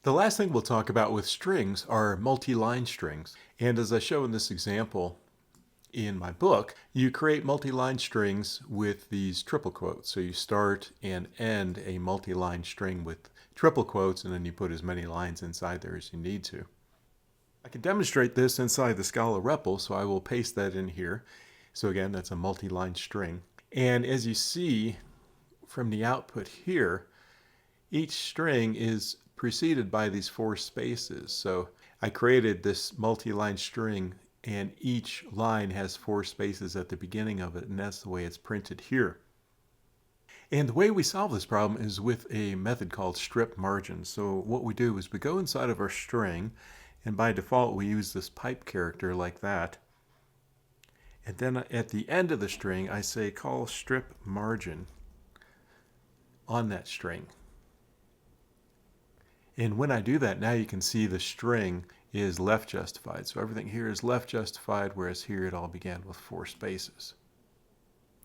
The last thing we'll talk about with strings are multi-line strings. And as I show in this example in my book, you create multi-line strings with these triple quotes. So you start and end a multi-line string with triple quotes, and then you put as many lines inside there as you need to. I can demonstrate this inside the Scala REPL, so I will paste that in here. So again, that's a multi-line string. And as you see from the output here, each string is preceded by these 4 spaces. So I created this multi-line string, and each line has 4 spaces at the beginning of it, and that's the way it's printed here. And the way we solve this problem is with a method called strip margin. So what we do is we go inside of our string, and by default we use this pipe character like that. And then at the end of the string I say call strip margin on that string. And when I do that, now you can see the string is left justified. So everything here is left justified, whereas here it all began with 4 spaces.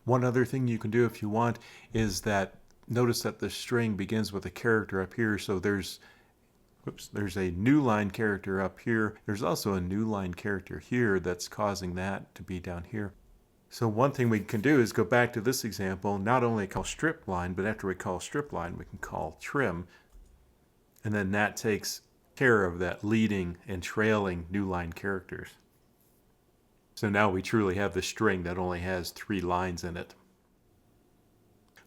One other thing you can do if you want is that notice that the string begins with a character up here. So there's a new line character up here. There's also a new line character here that's causing that to be down here. So one thing we can do is go back to this example, not only call strip line, but after we call strip line, we can call trim. And then that takes care of that leading and trailing new line characters. So now we truly have the string that only has 3 lines in it.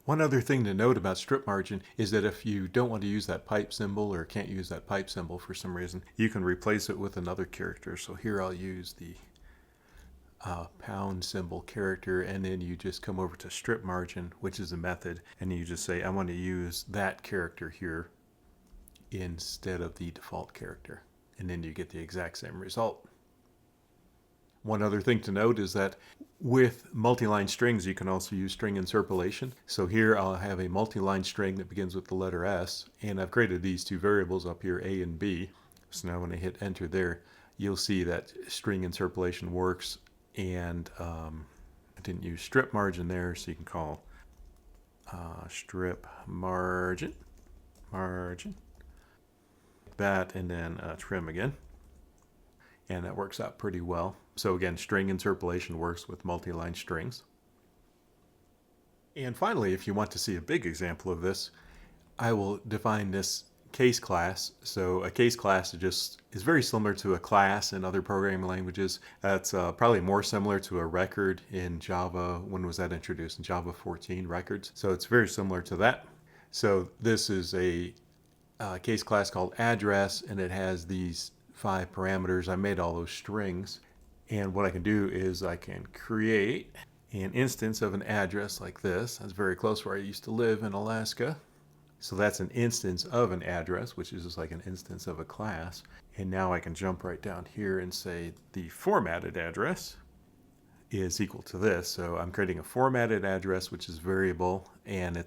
One other thing to note about strip margin is that if you don't want to use that pipe symbol or can't use that pipe symbol for some reason, you can replace it with another character. So here I'll use the pound symbol character, and then you just come over to strip margin, which is a method, and you just say I want to use that character here instead of the default character, and then you get the exact same result. One other thing to note is that with multi-line strings you can also use string interpolation. So here I'll have a multi-line string that begins with the letter S, and I've created these 2 variables up here, A and B. So now when I hit enter there, you'll see that string interpolation works, and I didn't use strip margin there, so you can call strip margin that, and then trim again, and that works out pretty well. So again, string interpolation works with multi-line strings. And finally, if you want to see a big example of this, I will define this case class. So a case class is very similar to a class in other programming languages. That's probably more similar to a record in Java. When was that introduced? In Java 14, records. So it's very similar to that. So this is a case class called address, and it has these 5 parameters. I made all those strings, and what I can do is I can create an instance of an address like this. That's very close where I used to live in Alaska. So that's an instance of an address, which is just like an instance of a class. And now I can jump right down here and say the formatted address is equal to this. So I'm creating a formatted address, which is variable, and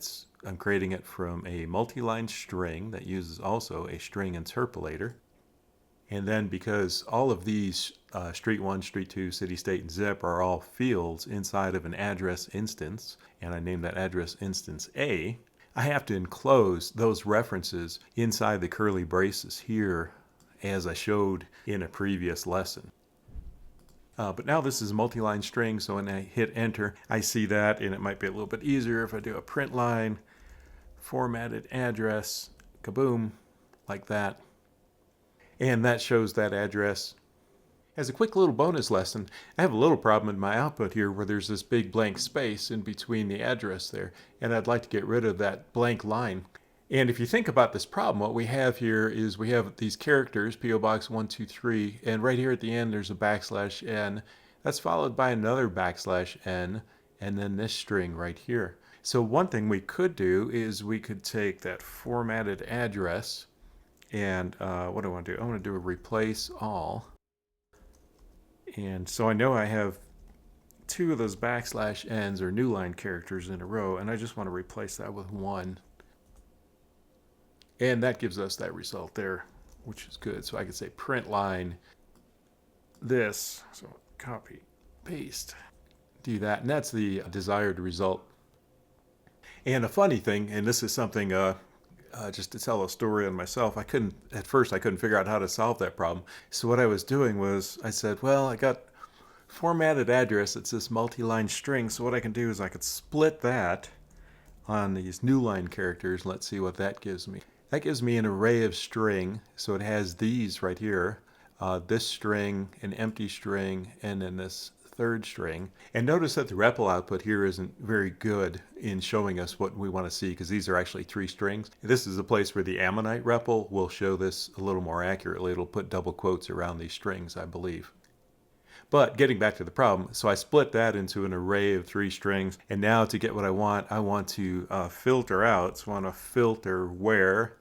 I'm creating it from a multi-line string that uses also a string interpolator. And then because all of these street 1, street 2, city, state, and zip are all fields inside of an address instance, and I named that address instance A, I have to enclose those references inside the curly braces here, as I showed in a previous lesson. But now this is a multi-line string, so when I hit enter, I see that, and it might be a little bit easier if I do a print line, formatted address, kaboom, like that. And that shows that address. As a quick little bonus lesson, I have a little problem in my output here where there's this big blank space in between the address there, and I'd like to get rid of that blank line. And if you think about this problem, what we have here is we have these characters, P.O. Box 123, and right here at the end there's a \n. That's followed by another \n, and then this string right here. So one thing we could do is we could take that formatted address, and what do I want to do? I want to do a replace all. And so I know I have 2 of those \n's or new line characters in a row, and I just want to replace that with 1. And that gives us that result there, which is good. So I could say print line this, so copy, paste, do that, and that's the desired result. And a funny thing, and this is something just to tell a story on myself, at first I couldn't figure out how to solve that problem. So what I was doing was I said, well, I got formatted address. It's this multi-line string. So what I can do is I could split that on these new line characters. Let's see what that gives me. That gives me an array of string. So it has these right here, this string, an empty string, and then this third string. And notice that the REPL output here isn't very good in showing us what we want to see, because these are actually 3 strings. This is a place where the Ammonite REPL will show this a little more accurately. It'll put double quotes around these strings, I believe. But getting back to the problem, so I split that into an array of 3 strings, and now to get what I want to filter out. So I want to filter where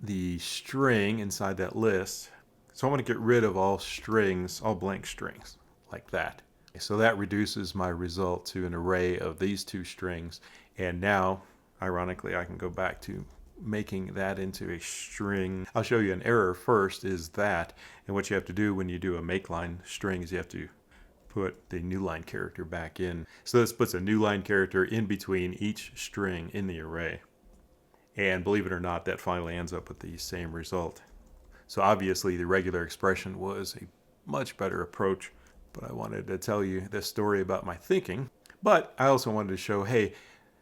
the string inside that list. So I want to get rid of all strings, all blank strings, like that. So that reduces my result to an array of these 2 strings. And now, ironically, I can go back to making that into a string. I'll show you an error first, is that. And what you have to do when you do a make line string is you have to put the new line character back in. So this puts a new line character in between each string in the array. And believe it or not, that finally ends up with the same result. So obviously the regular expression was a much better approach, but I wanted to tell you this story about my thinking. But I also wanted to show, hey,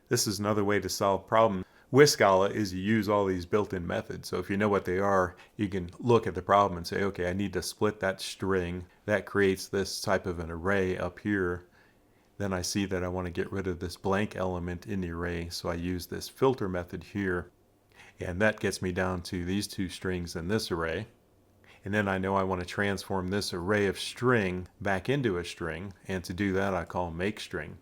this is another way to solve problems with Scala, is you use all these built-in methods. So if you know what they are, you can look at the problem and say, okay, I need to split that string. That creates this type of an array up here. Then I see that I want to get rid of this blank element in the array, so I use this filter method here. And that gets me down to these 2 strings in this array. And then I know I want to transform this array of string back into a string. And to do that, I call make string.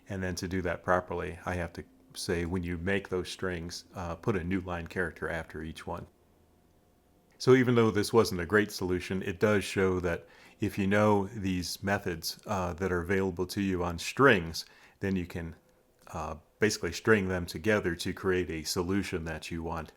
And then to do that properly, I have to say, when you make those strings, put a new line character after each one. So even though this wasn't a great solution, it does show that if you know these methods that are available to you on strings, then you can basically string them together to create a solution that you want.